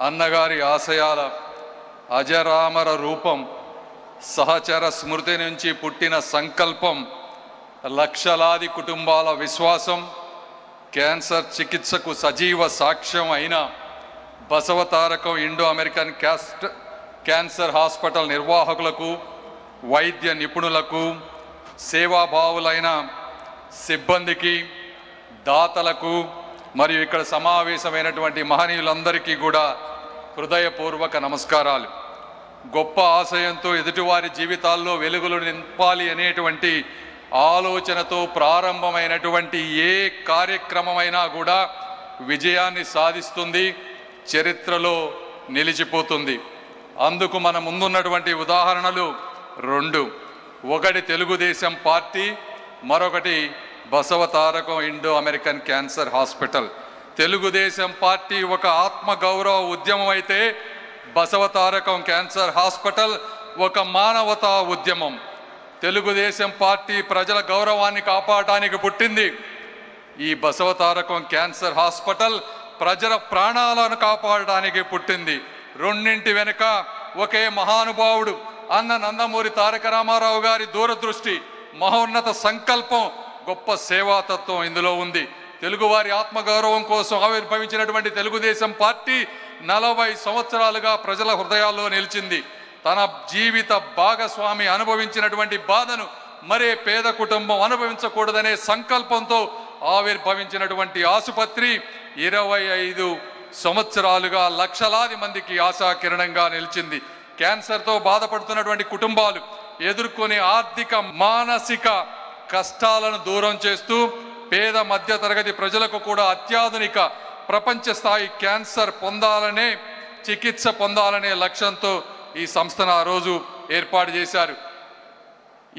అన్నగారి ఆశయాల అజరామర రూపం, సహచర స్మృతి నుంచి పుట్టిన సంకల్పం, లక్షలాది కుటుంబాల విశ్వాసం, క్యాన్సర్ చికిత్సకు సజీవ సాక్ష్యం అయిన Basavatarakam Indo American cancer hospital నిర్వాహకులకు, వైద్య నిపుణులకు, సేవాభావులైన సిబ్బందికి, దాతలకు మరియు ఇక్కడ సమావేశమైనటువంటి మహనీయులందరికీ కూడా హృదయపూర్వక నమస్కారాలు. గొప్ప ఆశయంతో ఎదుటివారి జీవితాల్లో వెలుగులు నింపాలి అనేటువంటి ఆలోచనతో ప్రారంభమైనటువంటి ఏ కార్యక్రమమైనా కూడా విజయాన్ని సాధిస్తుంది, చరిత్రలో నిలిచిపోతుంది. అందుకు మన ముందున్నటువంటి ఉదాహరణలు రెండు. ఒకటి తెలుగుదేశం పార్టీ, మరొకటి Basavatarakam Indo American cancer hospital. Telugu Desam party ఒక ఆత్మగౌరవ ఉద్యమం అయితే బసవతారకం క్యాన్సర్ హాస్పిటల్ ఒక మానవతా ఉద్యమం. తెలుగుదేశం పార్టీ ప్రజల గౌరవాన్ని కాపాడటానికి పుట్టింది. ఈ బసవతారకం క్యాన్సర్ హాస్పిటల్ ప్రజల ప్రాణాలను కాపాడటానికి పుట్టింది. రెండింటి వెనుక ఒకే మహానుభావుడు అన్న నందమూరి తారక రామారావు గారి దూరదృష్టి, మహోన్నత సంకల్పం, గొప్ప సేవాతత్వం ఇందులో ఉంది. తెలుగువారి ఆత్మగౌరవం కోసం ఆవిర్భవించినటువంటి తెలుగుదేశం పార్టీ 40 సంవత్సరాలుగా ప్రజల హృదయాల్లో నిలిచింది. తన జీవిత భాగస్వామి అనుభవించినటువంటి బాధను మరే పేద కుటుంబం అనుభవించకూడదనే సంకల్పంతో ఆవిర్భవించినటువంటి ఆసుపత్రి 25 సంవత్సరాలుగా లక్షలాది మందికి ఆశాకిరణంగా నిలిచింది. క్యాన్సర్తో బాధపడుతున్నటువంటి కుటుంబాలు ఎదుర్కొనే ఆర్థిక, మానసిక కష్టాలను దూరం చేస్తూ పేద మధ్య తరగతి ప్రజలకు కూడా అత్యాధునిక ప్రపంచ స్థాయి క్యాన్సర్ పొందాలనే, చికిత్స పొందాలనే లక్ష్యంతో ఈ సంస్థను ఆ రోజు ఏర్పాటు చేశారు.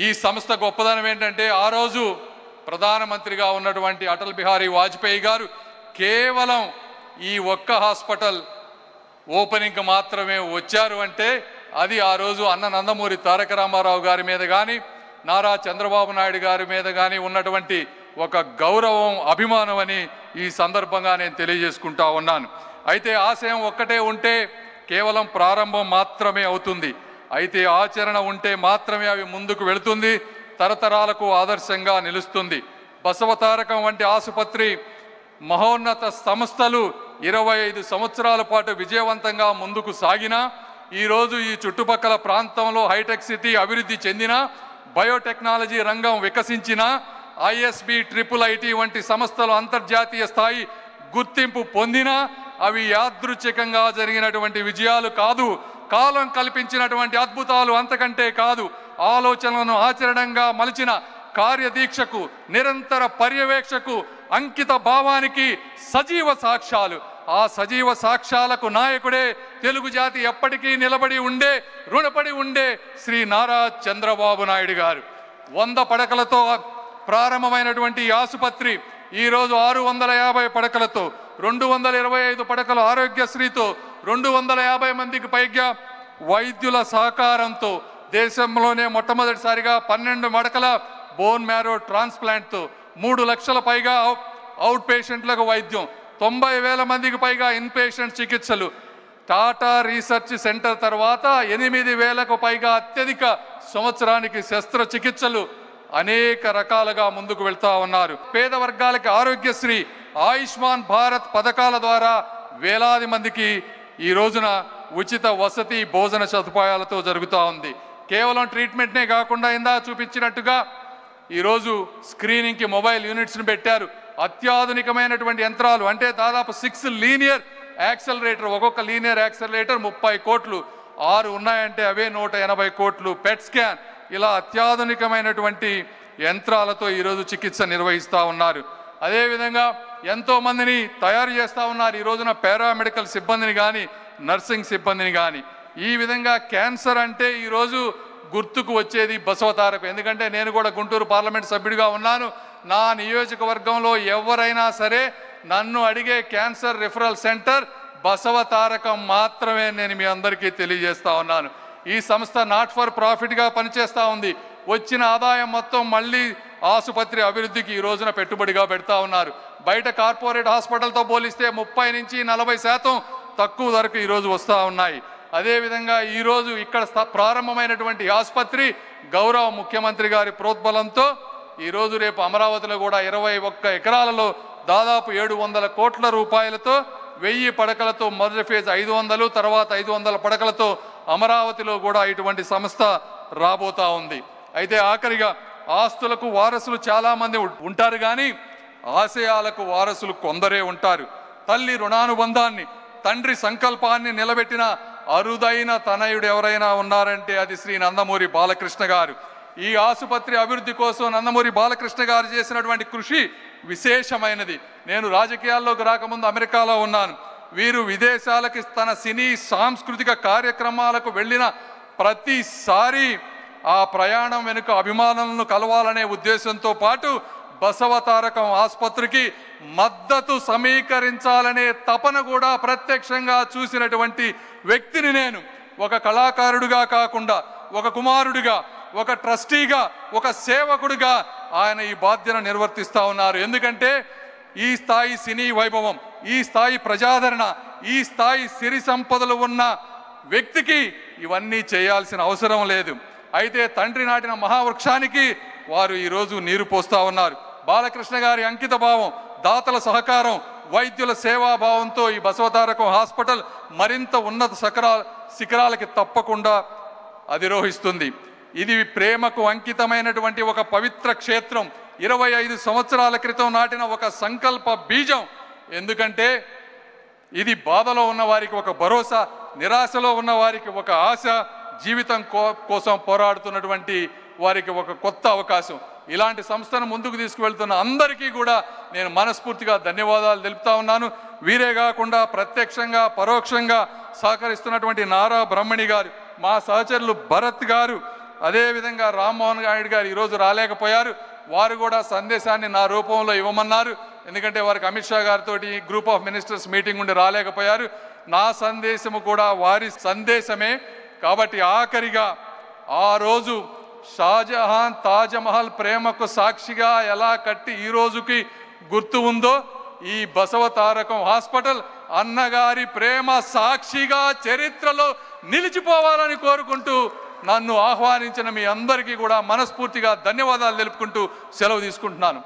ఈ సంస్థ గొప్పదనం ఏంటంటే, ఆ రోజు ప్రధానమంత్రిగా ఉన్నటువంటి అటల్ బిహారీ వాజ్పేయి గారు కేవలం ఈ ఒక్క హాస్పిటల్ ఓపెనింగ్కి మాత్రమే వచ్చారు అంటే అది ఆ రోజు అన్న నందమూరి తారక రామారావు గారి మీద కానీ, నారా చంద్రబాబు నాయుడు గారి మీద కానీ ఉన్నటువంటి ఒక గౌరవం, అభిమానం అని ఈ సందర్భంగా నేను తెలియజేసుకుంటా ఉన్నాను. అయితే ఆశయం ఒక్కటే ఉంటే కేవలం ప్రారంభం మాత్రమే అవుతుంది. అయితే ఆచరణ ఉంటే మాత్రమే అవి ముందుకు వెళుతుంది, తరతరాలకు ఆదర్శంగా నిలుస్తుంది. బసవతారకం వంటి ఆసుపత్రి, మహోన్నత సంస్థలు 25 సంవత్సరాల పాటు విజయవంతంగా ముందుకు సాగినా, ఈరోజు ఈ చుట్టుపక్కల ప్రాంతంలో హైటెక్ సిటీ అభివృద్ధి చెందిన, బయోటెక్నాలజీ రంగం వికసించిన, ISB, IIIT వంటి సంస్థలు అంతర్జాతీయ స్థాయి గుర్తింపు పొందినా అవి యాదృచ్ఛికంగా జరిగినటువంటి విజయాలు కాదు, కాలం కల్పించినటువంటి అద్భుతాలు అంతకంటే కాదు. ఆలోచనలను ఆచరణంగా మలిచిన కార్యదీక్షకు, నిరంతర పర్యవేక్షకు, అంకిత భావానికి సజీవ సాక్ష్యాలు. ఆ సజీవ సాక్ష్యాలకు నాయకుడే తెలుగు జాతి ఎప్పటికీ నిలబడి ఉండే, రుణపడి ఉండే శ్రీ నారా చంద్రబాబు నాయుడు గారు. 100 పడకలతో ప్రారంభమైనటువంటి ఈ ఆసుపత్రి ఈరోజు 650 పడకలతో, 225 పడకల ఆరోగ్యశ్రీతో, 250 మందికి పైగా వైద్యుల సహకారంతో, దేశంలోనే మొట్టమొదటిసారిగా 12 మడకల బోన్ మ్యారో ట్రాన్స్ప్లాంట్తో, 3 లక్షల పైగా అవుట్ పేషెంట్లకు వైద్యం, 90,000 మందికి పైగా ఇన్పేషెంట్ చికిత్సలు, టాటా రీసెర్చ్ సెంటర్ తర్వాత 8,000కు పైగా అత్యధిక సంవత్సరానికి శస్త్రచికిత్సలు, అనేక రకాలుగా ముందుకు వెళ్తా ఉన్నారు. పేద వర్గాలకి ఆరోగ్యశ్రీ, ఆయుష్మాన్ భారత్ పథకాల ద్వారా వేలాది మందికి ఈ రోజున ఉచిత వసతి, భోజన సదుపాయాలతో జరుగుతూ ఉంది. కేవలం ట్రీట్మెంట్నే కాకుండా ఇందా చూపించినట్టుగా ఈరోజు స్క్రీనింగ్కి మొబైల్ యూనిట్స్ని పెట్టారు. అత్యాధునికమైనటువంటి యంత్రాలు, అంటే దాదాపు 6 లీనియర్ యాక్సలరేటర్, ఒక్కొక్క లీనియర్ యాక్సలరేటర్ 30 కోట్లు, 6 ఉన్నాయంటే అవే 180 కోట్లు. పెట్ స్కాన్, ఇలా అత్యాధునికమైనటువంటి యంత్రాలతో ఈరోజు చికిత్స నిర్వహిస్తూ ఉన్నారు. అదేవిధంగా ఎంతోమందిని తయారు చేస్తూ ఉన్నారు ఈ రోజున, పారామెడికల్ సిబ్బందిని కానీ, నర్సింగ్ సిబ్బందిని కానీ. ఈ విధంగా క్యాన్సర్ అంటే ఈరోజు గుర్తుకు వచ్చేది బసవతారకం. ఎందుకంటే నేను కూడా గుంటూరు పార్లమెంట్ సభ్యుడిగా ఉన్నాను. నా నియోజకవర్గంలో ఎవరైనా సరే నన్ను అడిగే క్యాన్సర్ రిఫరల్ సెంటర్ బసవతారకం మాత్రమే నేను మీ అందరికీ తెలియజేస్తా ఉన్నాను. ఈ సంస్థ నాట్ ఫర్ ప్రాఫిట్గా పనిచేస్తూ ఉంది. వచ్చిన ఆదాయం మొత్తం మళ్ళీ ఆసుపత్రి అభివృద్ధికి ఈ రోజున పెట్టుబడిగా పెడతా ఉన్నారు. బయట కార్పొరేట్ హాస్పిటల్తో పోలిస్తే 30 నుంచి 40% తక్కువ ధరకు ఈరోజు వస్తూ ఉన్నాయి. అదేవిధంగా ఈరోజు ఇక్కడ ప్రారంభమైనటువంటి ఆసుపత్రి గౌరవ ముఖ్యమంత్రి గారి ప్రోద్బలంతో ఈరోజు రేపు అమరావతిలో కూడా 21 ఎకరాలలో దాదాపు 700 కోట్ల రూపాయలతో 1000 పడకలతో మొదటి ఫేజ్ 500, తర్వాత 500 పడకలతో అమరావతిలో కూడా ఇటువంటి సంస్థ రాబోతా ఉంది. అయితే ఆఖరిగా ఆస్తులకు వారసులు చాలామంది ఉంటారు, కానీ ఆశయాలకు వారసులు కొందరే ఉంటారు. తల్లి రుణానుబంధాన్ని, తండ్రి సంకల్పాన్ని నిలబెట్టిన అరుదైన తనయుడు ఎవరైనా ఉన్నారంటే అది శ్రీ నందమూరి బాలకృష్ణ గారు. ఈ ఆసుపత్రి అభివృద్ధి కోసం నందమూరి బాలకృష్ణ గారు చేసినటువంటి కృషి విశేషమైనది. నేను రాజకీయాల్లోకి రాకముందు అమెరికాలో ఉన్నాను. వీరు విదేశాలకి తన సినీ సాంస్కృతిక కార్యక్రమాలకు వెళ్ళిన ప్రతిసారి ఆ ప్రయాణం వెనుక అభిమానులను కలవాలనే ఉద్దేశంతో పాటు బసవతారకం ఆసుపత్రికి మద్దతు సమీకరించాలనే తపన కూడా ప్రత్యక్షంగా చూసినటువంటి వ్యక్తిని నేను. ఒక కళాకారుడిగా కాకుండా ఒక కుమారుడిగా, ఒక ట్రస్టీగా, ఒక సేవకుడిగా ఆయన ఈ బాధ్యత నిర్వర్తిస్తూ ఉన్నారు. ఎందుకంటే ఈ స్థాయి సినీ వైభవం, ఈ స్థాయి ప్రజాదరణ, ఈ స్థాయి సిరి సంపదలు ఉన్న వ్యక్తికి ఇవన్నీ చేయాల్సిన అవసరం లేదు. అయితే తండ్రి నాటిన మహావృక్షానికి వారు ఈరోజు నీరు పోస్తూ ఉన్నారు. బాలకృష్ణ గారి అంకిత భావం, దాతల సహకారం, వైద్యుల సేవాభావంతో ఈ బసవతారకం హాస్పిటల్ మరింత ఉన్నత శిఖరాలకి తప్పకుండా అధిరోహిస్తుంది. ఇది ప్రేమకు అంకితమైనటువంటి ఒక పవిత్ర క్షేత్రం. 25 సంవత్సరాల క్రితం నాటిన ఒక సంకల్ప బీజం. ఎందుకంటే ఇది బాధలో ఉన్న వారికి ఒక భరోసా, నిరాశలో ఉన్న వారికి ఒక ఆశ, జీవితం కోసం పోరాడుతున్నటువంటి వారికి ఒక కొత్త అవకాశం. ఇలాంటి సంస్థను ముందుకు తీసుకువెళ్తున్న అందరికీ కూడా నేను మనస్ఫూర్తిగా ధన్యవాదాలు తెలుపుతా ఉన్నాను. వీరే కాకుండా ప్రత్యక్షంగా పరోక్షంగా సహకరిస్తున్నటువంటి నారా బ్రహ్మణి గారు, మా సహచరులు భరత్ గారు, అదేవిధంగా రామ్మోహన్ నాయుడు గారు ఈరోజు రాలేకపోయారు. వారు కూడా సందేశాన్ని నా రూపంలో ఇవ్వమన్నారు. ఎందుకంటే వారికి అమిత్ షా గారితో గ్రూప్ ఆఫ్ మినిస్టర్స్ మీటింగ్ ఉండి రాలేకపోయారు. నా సందేశము కూడా వారి సందేశమే. కాబట్టి ఆఖరిగా ఆ రోజు షాజహాన్ తాజ్మహల్ ప్రేమకు సాక్షిగా ఎలా కట్టి ఈ రోజుకి గుర్తు ఉందో, ఈ బసవతారకం హాస్పిటల్ అన్నగారి ప్రేమ సాక్షిగా చరిత్రలో నిలిచిపోవాలని కోరుకుంటూ నన్ను ఆహ్వానించిన మీ అందరికీ కూడా మనస్ఫూర్తిగా ధన్యవాదాలు తెలుపుకుంటూ సెలవు తీసుకుంటున్నాను.